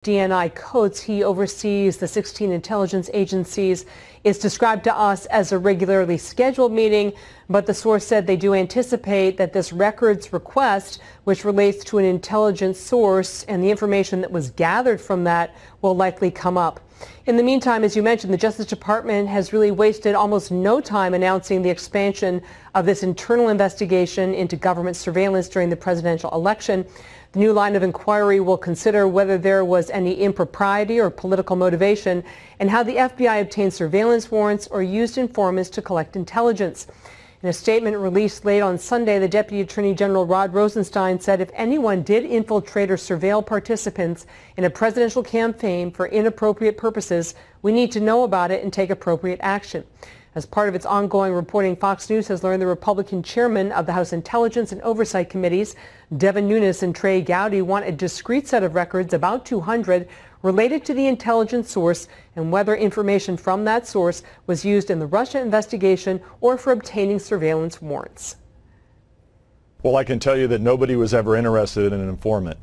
DNI Coates, he oversees the 16 intelligence agencies. It's described to us as a regularly scheduled meeting, but the source said they do anticipate that this records request, which relates to an intelligence source and the information that was gathered from that, will likely come up. In the meantime, as you mentioned, the Justice Department has really wasted almost no time announcing the expansion of this internal investigation into government surveillance during the presidential election. The new line of inquiry will consider whether there was any impropriety or political motivation and how the FBI obtained surveillance warrants or used informants to collect intelligence. In a statement released late on Sunday, the Deputy Attorney General Rod Rosenstein said if anyone did infiltrate or surveil participants in a presidential campaign for inappropriate purposes, we need to know about it and take appropriate action. As part of its ongoing reporting, Fox News has learned the Republican chairman of the House Intelligence and Oversight Committees, Devin Nunes and Trey Gowdy, want a discrete set of records, about 200, related to the intelligence source and whether information from that source was used in the Russia investigation or for obtaining surveillance warrants. Well, I can tell you that nobody was ever interested in an informant.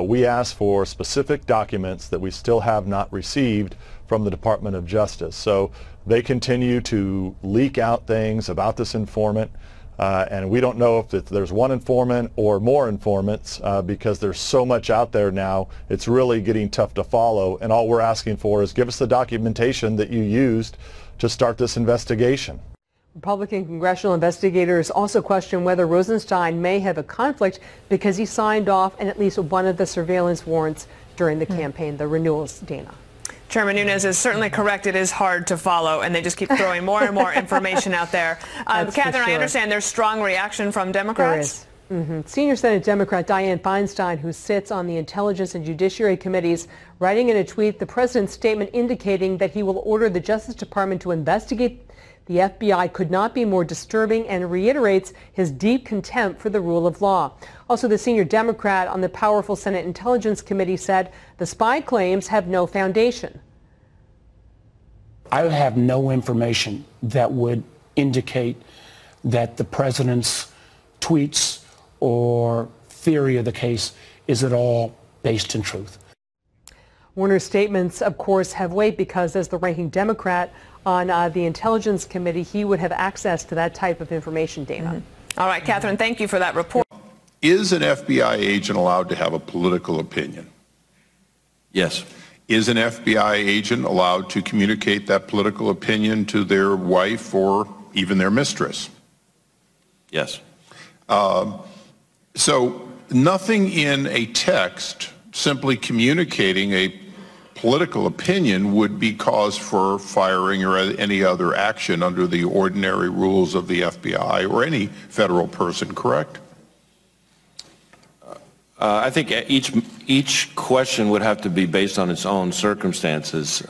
We asked for specific documents that we still have not received from the Department of Justice. So they continue to leak out things about this informant, and we don't know if there's one informant or more informants because there's so much out there now. It's really getting tough to follow, and all we're asking for is give us the documentation that you used to start this investigation. Republican congressional investigators also question whether Rosenstein may have a conflict because he signed off on at least one of the surveillance warrants during the campaign, the renewals, Dana. Chairman Nunes is certainly correct. It is hard to follow, and they just keep throwing more and more information out there. Catherine, I understand there's strong reaction from Democrats. There is. Senior Senate Democrat Dianne Feinstein, who sits on the Intelligence and Judiciary Committees, writing in a tweet the president's statement indicating that he will order the Justice Department to investigate the FBI could not be more disturbing, and reiterates his deep contempt for the rule of law. Also, the senior Democrat on the powerful Senate Intelligence Committee said the spy claims have no foundation. I have no information that would indicate that the president's tweets or theory of the case is at all based in truth. Warner's statements, of course, have weight because as the ranking Democrat on the Intelligence Committee, he would have access to that type of information, Dana. All right, Catherine, thank you for that report. Is an FBI agent allowed to have a political opinion? Yes. Is an FBI agent allowed to communicate that political opinion to their wife or even their mistress? Yes. So nothing in a text simply communicating a political opinion would be cause for firing or any other action under the ordinary rules of the FBI or any federal person, correct? I think each question would have to be based on its own circumstances.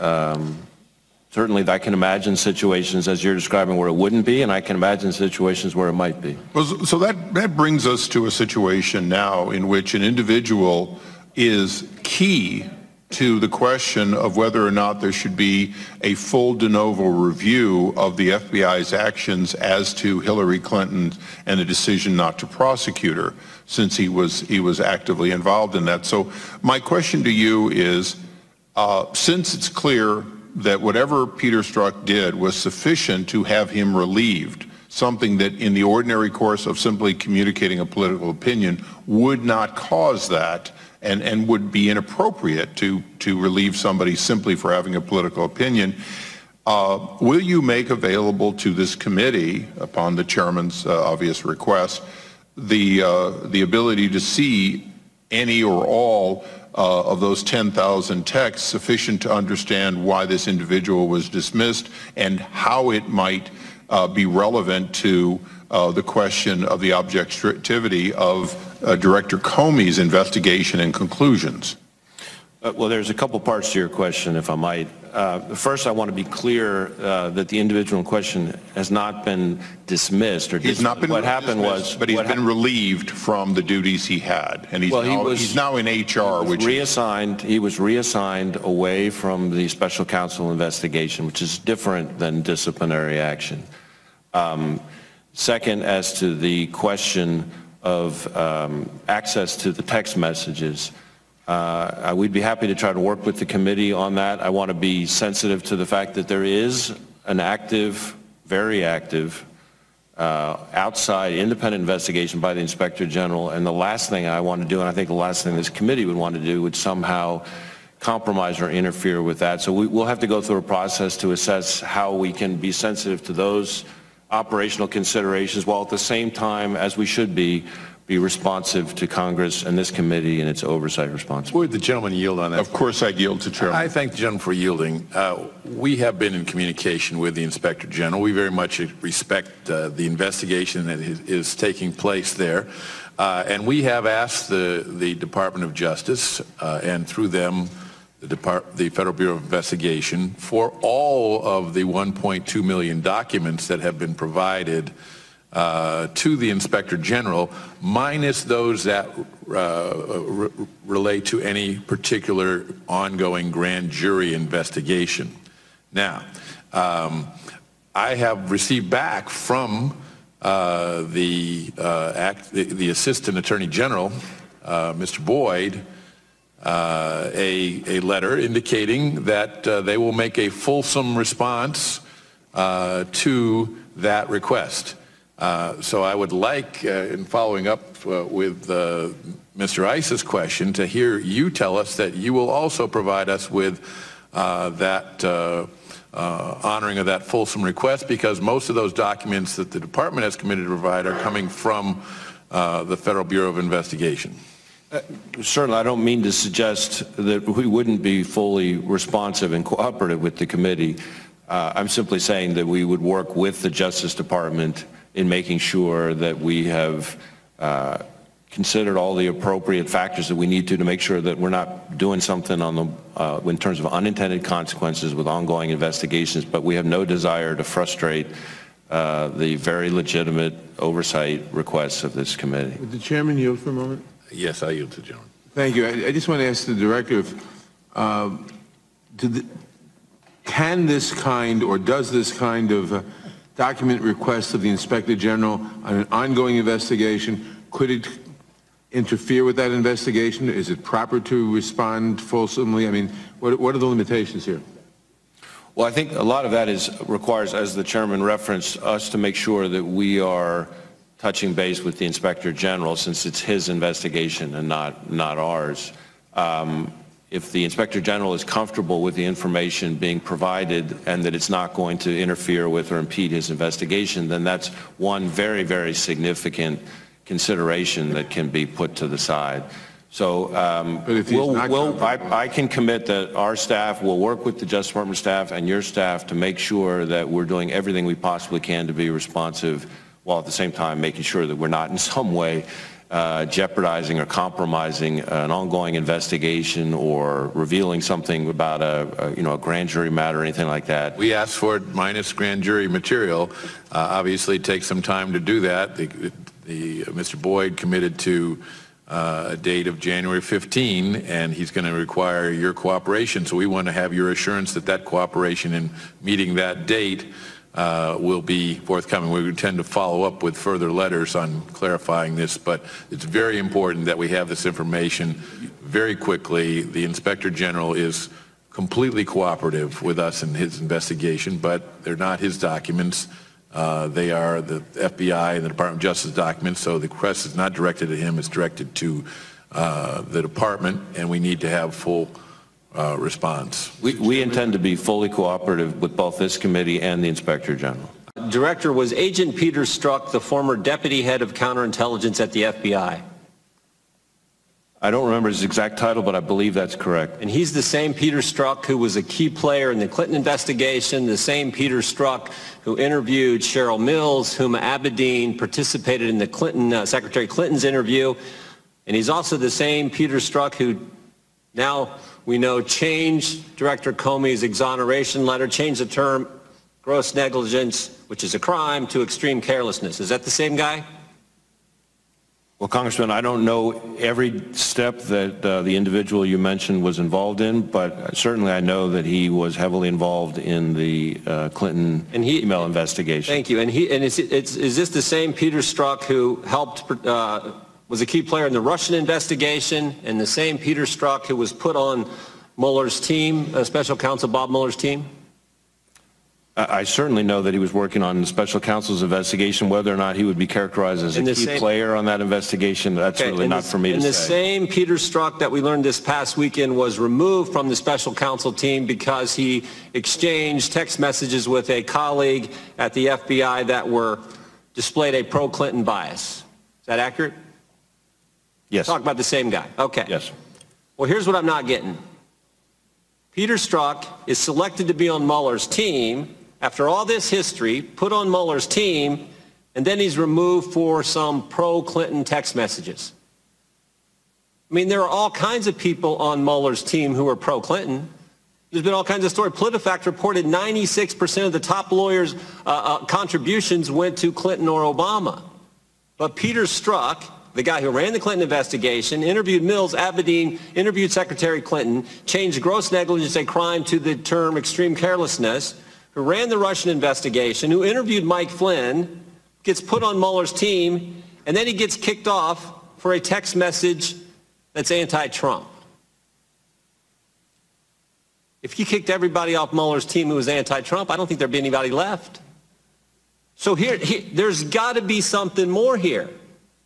Certainly, I can imagine situations, as you're describing, where it wouldn't be, and I can imagine situations where it might be. Well, so that brings us to a situation now in which an individual is key to the question of whether or not there should be a full de novo review of the FBI's actions as to Hillary Clinton and the decision not to prosecute her, since he was actively involved in that. So my question to you is, since it's clear that whatever Peter Strzok did was sufficient to have him relieved, something that in the ordinary course of simply communicating a political opinion would not cause that, and would be inappropriate to relieve somebody simply for having a political opinion, will you make available to this committee, upon the chairman's obvious request, the ability to see any or all of those 10,000 texts sufficient to understand why this individual was dismissed and how it might be relevant to the question of the objectivity of Director Comey's investigation and conclusions? Well, there's a couple parts to your question, if I might. First, I want to be clear that the individual in question has not been dismissed or he's not been what happened dismissed, was, but he's been relieved from the duties he had, and he's now in HR, which reassigned. He was reassigned away from the special counsel investigation, which is different than disciplinary action. Second, as to the question of access to the text messages, We'd be happy to try to work with the committee on that. I want to be sensitive to the fact that there is an active, very active, outside independent investigation by the Inspector General, and the last thing I want to do, and I think the last thing this committee would want to do, would somehow compromise or interfere with that. So we'll have to go through a process to assess how we can be sensitive to those operational considerations, while at the same time, as we should be responsive to Congress and this committee and its oversight responsibility. Would the gentleman yield on that? Of course I'd yield to Chairman. I thank the gentleman for yielding. We have been in communication with the Inspector General. We very much respect the investigation that is taking place there. And we have asked the Department of Justice and through them the Federal Bureau of Investigation for all of the 1.2 million documents that have been provided to the Inspector General, minus those that relate to any particular ongoing grand jury investigation. Now, I have received back from the Assistant Attorney General, Mr. Boyd, a letter indicating that they will make a fulsome response to that request. So I would like, in following up with Mr. Ice's question, to hear you tell us that you will also provide us with that honoring of that fulsome request, because most of those documents that the department has committed to provide are coming from the Federal Bureau of Investigation. Certainly, I don't mean to suggest that we wouldn't be fully responsive and cooperative with the committee. I'm simply saying that we would work with the Justice Department in making sure that we have considered all the appropriate factors that we need to make sure that we're not doing something on the in terms of unintended consequences with ongoing investigations, but we have no desire to frustrate the very legitimate oversight requests of this committee. Would the chairman yield for a moment? Yes, I yield to the gentleman. Thank you. I just want to ask the director if can this kind or does this kind of document request of the Inspector General on an ongoing investigation, could it interfere with that investigation? Is it proper to respond fulsomely? I mean, what are the limitations here? Well, I think a lot of that requires, as the chairman referenced, us to make sure that we are touching base with the Inspector General, since it's his investigation and not ours. If the Inspector General is comfortable with the information being provided and that it's not going to interfere with or impede his investigation, then that's one very, very significant consideration that can be put to the side. So I can commit that our staff will work with the Justice Department staff and your staff to make sure that we're doing everything we possibly can to be responsive, while at the same time making sure that we're not in some way jeopardizing or compromising an ongoing investigation or revealing something about a grand jury matter or anything like that. We asked for it minus grand jury material. Obviously, it takes some time to do that. Mr. Boyd committed to a date of January 15, and he's going to require your cooperation. So we want to have your assurance that that cooperation in meeting that date will be forthcoming. We intend to follow up with further letters on clarifying this, but it's very important that we have this information very quickly. The Inspector General is completely cooperative with us in his investigation, but they're not his documents. They are the FBI and the Department of Justice documents, so the request is not directed at him, it's directed to the department, and we need to have full response. We intend to be fully cooperative with both this committee and the Inspector General. Director, was Agent Peter Strzok the former deputy head of counterintelligence at the FBI? I don't remember his exact title, but I believe that's correct. And he's the same Peter Strzok who was a key player in the Clinton investigation, the same Peter Strzok who interviewed Cheryl Mills, Huma Abedin, participated in the Clinton, Secretary Clinton's interview. And he's also the same Peter Strzok who now we know changed Director Comey's exoneration letter, changed the term gross negligence, which is a crime, to extreme carelessness. Is that the same guy? Well, Congressman, I don't know every step that the individual you mentioned was involved in, but certainly I know that he was heavily involved in the Clinton email investigation. Thank you. And is this the same Peter Strzok who helped was a key player in the Russian investigation, and the same Peter Strzok who was put on Mueller's team, Special Counsel Bob Mueller's team? I certainly know that he was working on the special counsel's investigation. Whether or not he would be characterized as a key player on that investigation, that's really not for me to say. And the same Peter Strzok that we learned this past weekend was removed from the special counsel team because he exchanged text messages with a colleague at the FBI that displayed a pro-Clinton bias. Is that accurate? Yes. Talk about the same guy. Okay. Yes. Well, here's what I'm not getting. Peter Strzok is selected to be on Mueller's team after all this history, put on Mueller's team, and then he's removed for some pro-Clinton text messages. I mean, there are all kinds of people on Mueller's team who are pro-Clinton. There's been all kinds of stories. PolitiFact reported 96% of the top lawyers' contributions went to Clinton or Obama. But Peter Strzok, the guy who ran the Clinton investigation, interviewed Mills, Abedin, interviewed Secretary Clinton, changed gross negligence a crime to the term extreme carelessness, who ran the Russian investigation, who interviewed Mike Flynn, gets put on Mueller's team, and then he gets kicked off for a text message that's anti-Trump. If you kicked everybody off Mueller's team who was anti-Trump, I don't think there'd be anybody left. So there's got to be something more here.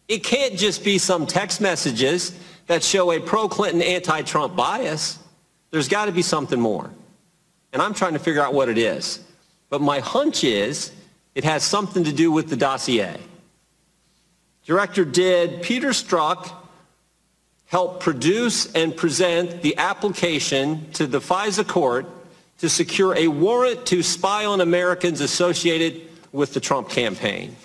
It can't just be some text messages that show a pro-Clinton, anti-Trump bias. There's got to be something more. And I'm trying to figure out what it is. But my hunch is it has something to do with the dossier. Director, did Peter Strzok help produce and present the application to the FISA court to secure a warrant to spy on Americans associated with the Trump campaign?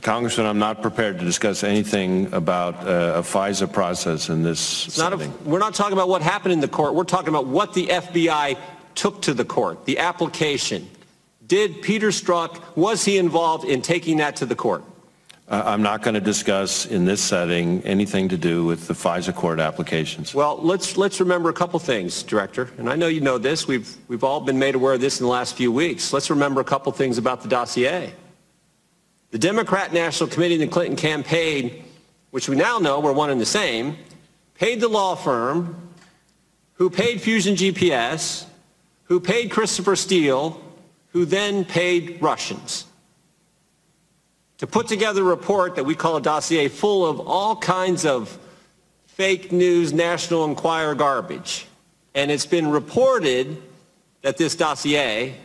Congressman, I'm not prepared to discuss anything about a FISA process in this setting. We're not talking about what happened in the court. We're talking about what the FBI took to the court, the application. Did Peter Strzok, was he involved in taking that to the court? I'm not going to discuss in this setting anything to do with the FISA court applications. Well, let's remember a couple things, Director. And I know you know this. We've all been made aware of this in the last few weeks. Let's remember a couple things about the dossier. The Democrat National Committee and the Clinton campaign, which we now know were one and the same, paid the law firm who paid Fusion GPS, who paid Christopher Steele, who then paid Russians to put together a report that we call a dossier full of all kinds of fake news, National Enquirer garbage. And it's been reported that this dossier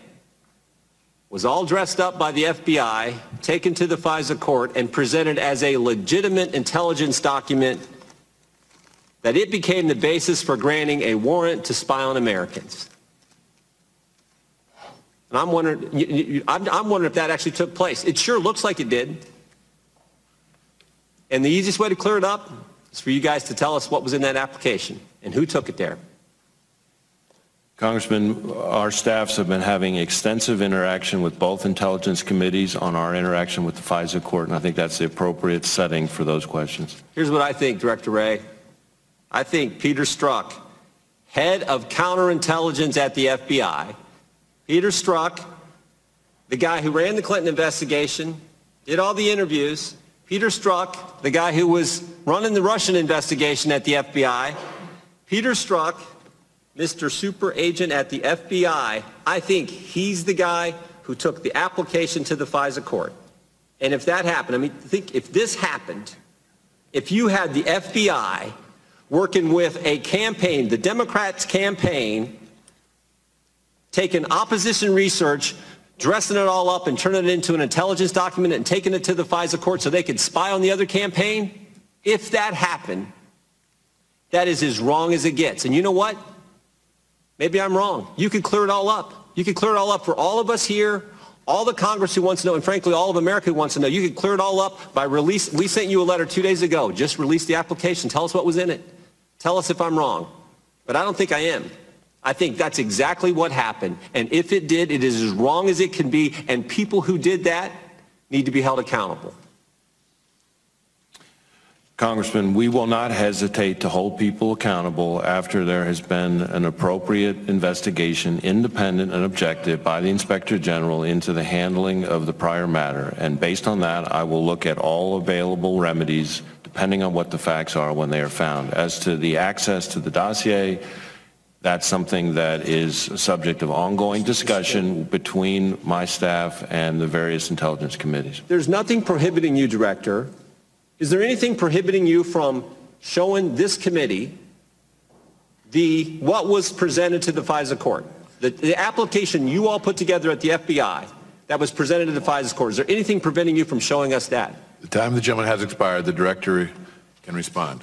was all dressed up by the FBI, taken to the FISA court, and presented as a legitimate intelligence document, that it became the basis for granting a warrant to spy on Americans. And I'm wondering if that actually took place. It sure looks like it did. And the easiest way to clear it up is for you guys to tell us what was in that application and who took it there. Congressman, our staffs have been having extensive interaction with both intelligence committees on our interaction with the FISA court, and I think that's the appropriate setting for those questions. Here's what I think, Director Wray. I think Peter Strzok, head of counterintelligence at the FBI, Peter Strzok, the guy who ran the Clinton investigation, did all the interviews, Peter Strzok, the guy who was running the Russian investigation at the FBI, Peter Strzok, Mr. Super Agent at the FBI, I think he's the guy who took the application to the FISA court. And if that happened, I mean, think if this happened, if you had the FBI working with a campaign, the Democrats' campaign, taking opposition research, dressing it all up and turning it into an intelligence document and taking it to the FISA court so they could spy on the other campaign, if that happened, that is as wrong as it gets. And you know what? Maybe I'm wrong. You could clear it all up. You could clear it all up for all of us here, all the Congress who wants to know, and frankly, all of America who wants to know. You could clear it all up by release. We sent you a letter 2 days ago. Just release the application. Tell us what was in it. Tell us if I'm wrong. But I don't think I am. I think that's exactly what happened. And if it did, it is as wrong as it can be. And people who did that need to be held accountable. Congressman, we will not hesitate to hold people accountable after there has been an appropriate investigation, independent and objective, by the Inspector General into the handling of the prior matter. And based on that, I will look at all available remedies depending on what the facts are when they are found. As to the access to the dossier, that's something that is subject of ongoing discussion between my staff and the various intelligence committees. There's nothing prohibiting you, Director. Is there anything prohibiting you from showing this committee what was presented to the FISA court? The application you all put together at the FBI that was presented to the FISA court. Is there anything preventing you from showing us that? The time of the gentleman has expired. The Director can respond.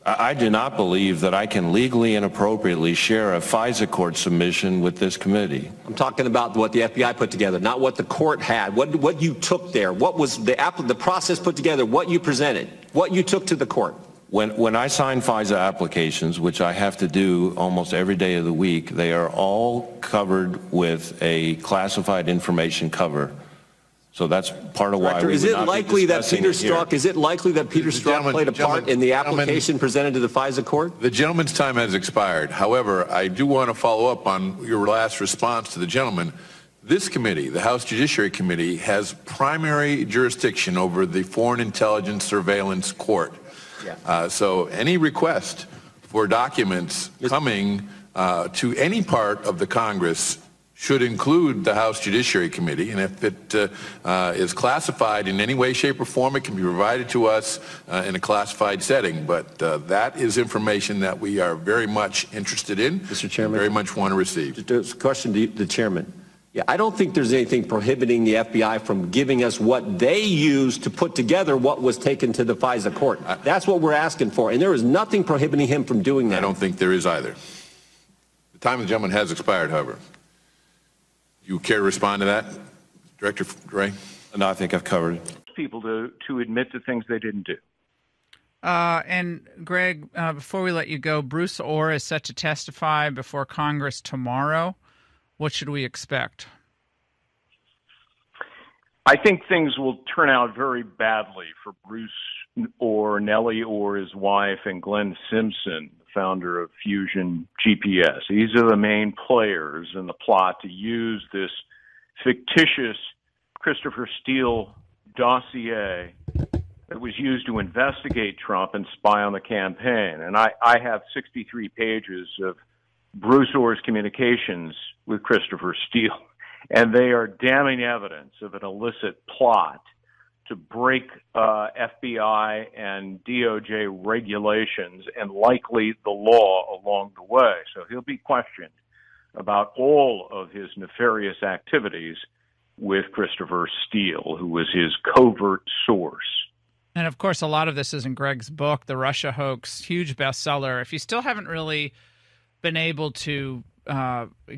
I do not believe that I can legally and appropriately share a FISA court submission with this committee. I'm talking about what the FBI put together, not what the court had, what you took there, what was the process put together, what you presented, what you took to the court. When I sign FISA applications, which I have to do almost every day of the week, they are all covered with a classified information cover. So that's part of why we would not be discussing it here. Is it likely that Peter Strzok played a part in the application presented to the FISA court? The gentleman's time has expired. However, I do want to follow up on your last response to the gentleman. This committee, the House Judiciary Committee, has primary jurisdiction over the Foreign Intelligence Surveillance Court. Yeah. So any request for documents coming to any part of the Congress should include the House Judiciary Committee, and if it is classified in any way, shape, or form, it can be provided to us in a classified setting. But that is information that we are very much interested in, Mr. Chairman, very much want to receive. Just a question to the Chairman. Yeah, I don't think there's anything prohibiting the FBI from giving us what they used to put together what was taken to the FISA court. That's what we're asking for, and there is nothing prohibiting him from doing that. I don't think there is either. The time of the gentleman has expired, however. You care to respond to that, Director Wray? No, I think I've covered it. People to admit to things they didn't do. And Greg, before we let you go, Bruce Orr is set to testify before Congress tomorrow. What should we expect? I think things will turn out very badly for Bruce Orr, Nellie Orr, his wife, and Glenn Simpson, the founder of Fusion GPS. These are the main players in the plot to use this fictitious Christopher Steele dossier that was used to investigate Trump and spy on the campaign. And I have 63 pages of Bruce Orr's communications with Christopher Steele, and they are damning evidence of an illicit plot to break FBI and DOJ regulations and likely the law along the way. So he'll be questioned about all of his nefarious activities with Christopher Steele, who was his covert source. And of course, a lot of this is in Greg's book, The Russia Hoax, huge bestseller. If you still haven't really been able to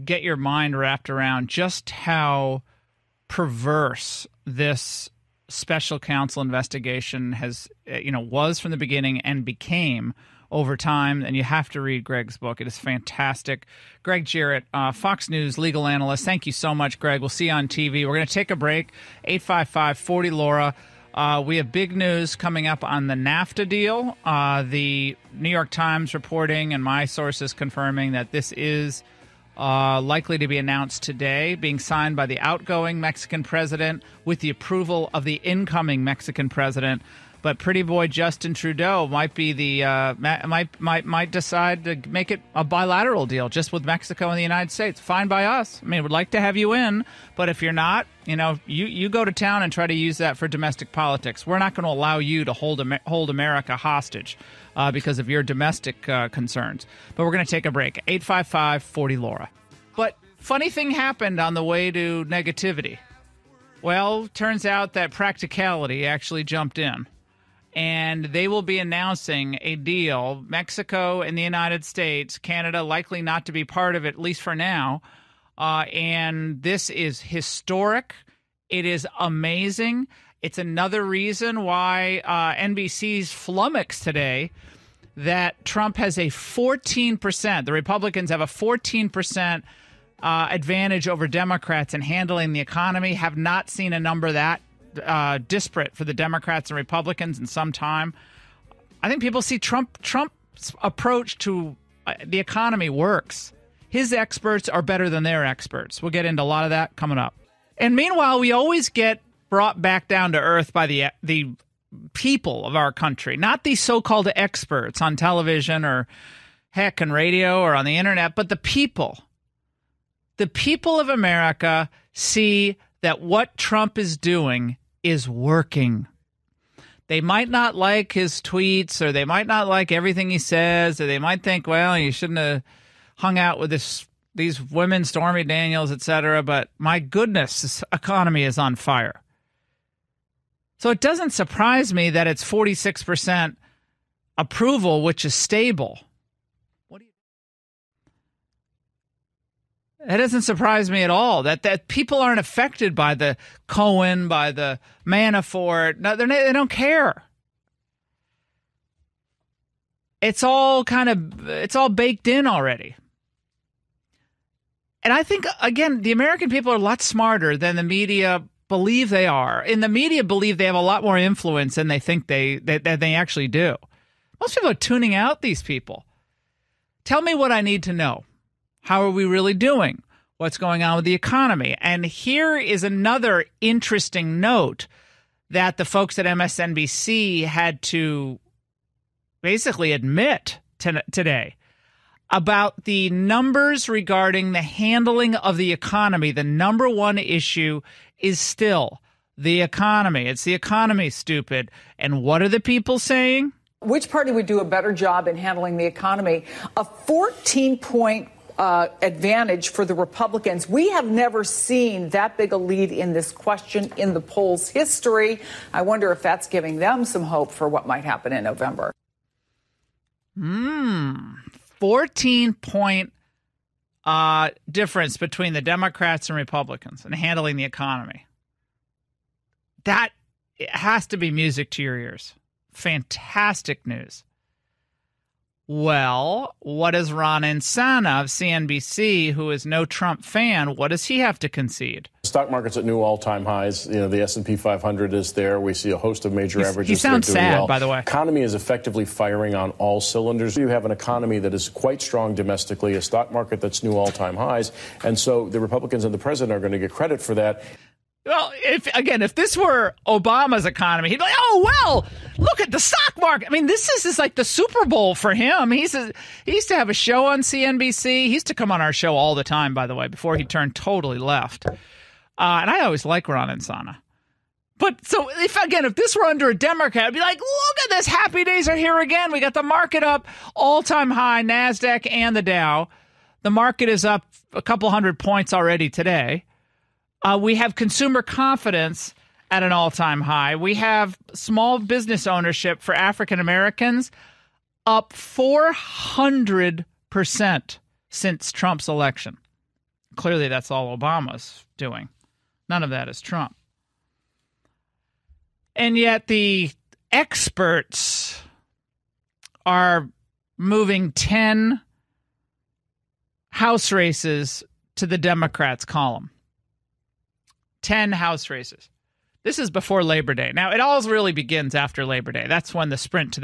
get your mind wrapped around just how perverse this special counsel investigation was from the beginning and became over time, and you have to read Greg's book. It is fantastic. Greg Jarrett, Fox News legal analyst. Thank you so much, Greg. We'll see you on TV. We're going to take a break. 855-40-LAURA. We have big news coming up on the NAFTA deal. The New York Times reporting and my sources confirming that this is likely to be announced today, being signed by the outgoing Mexican president with the approval of the incoming Mexican president. But pretty boy Justin Trudeau might be might decide to make it a bilateral deal just with Mexico and the United States. Fine by us. I mean, we'd like to have you in, but if you're not, you go to town and try to use that for domestic politics. We're not going to allow you to hold America hostage because of your domestic concerns. But we're going to take a break. 855-40-LAURA. But funny thing happened on the way to negativity. Well, turns out that practicality actually jumped in. And they will be announcing a deal, Mexico and the United States, Canada likely not to be part of it, at least for now. And this is historic. It is amazing. It's another reason why NBC's flummoxed today that Trump has a 14%, the Republicans have a 14% advantage over Democrats in handling the economy, have not seen a number that disparate for the Democrats and Republicans in some time. I think people see Trump's approach to the economy works. His experts are better than their experts. We'll get into a lot of that coming up. And meanwhile, we always get brought back down to earth by the people of our country, not these so-called experts on television or heck on radio or on the internet, but the people of America see that what Trump is doing is working. They might not like his tweets, or they might not like everything he says, or they might think, well, you shouldn't have hung out with these women, Stormy Daniels, etc. But my goodness, this economy is on fire. So it doesn't surprise me that it's 46% approval, which is stable. It doesn't surprise me at all that people aren't affected by the Cohen, by the Manafort. No, they don't care. It's all baked in already. And I think, again, the American people are a lot smarter than the media believe they are. And the media believe they have a lot more influence than they think they actually do. Most people are tuning out these people. Tell me what I need to know. How are we really doing? What's going on with the economy? And here is another interesting note that the folks at MSNBC had to basically admit today about the numbers regarding the handling of the economy. The number one issue is still the economy. It's the economy, stupid. And what are the people saying? Which party would do a better job in handling the economy? A 14-point advantage for the Republicans. We have never seen that big a lead in this question in the polls history. I wonder if that's giving them some hope for what might happen in November. 14-point difference between the Democrats and Republicans in handling the economy. That has to be music to your ears. Fantastic news. Well, what does Ron Insana of CNBC, who is no Trump fan, what does he have to concede? Stock market's at new all-time highs. You know, the S&P 500 is there. We see a host of major averages. He sounds doing sad, well. by the way. Economy is effectively firing on all cylinders. You have an economy that is quite strong domestically, a stock market that's new all-time highs, and so the Republicans and the president are going to get credit for that. Well, if this were Obama's economy, he'd be like, oh, well, look at the stock market. I mean, this is like the Super Bowl for him. He used to have a show on CNBC. He used to come on our show all the time, by the way, before he turned totally left. And I always like Ron Insana. But so if this were under a Democrat, I'd be like, look at this. Happy days are here again. We got the market up all-time high, NASDAQ and the Dow. The market is up a couple hundred points already today. We have consumer confidence at an all-time high. We have small business ownership for African Americans up 400% since Trump's election. Clearly, that's all Obama's doing. None of that is Trump. And yet the experts are moving 10 House races to the Democrats' column. 10 House races. This is before Labor Day. Now, it all really begins after Labor Day. That's when the sprint to the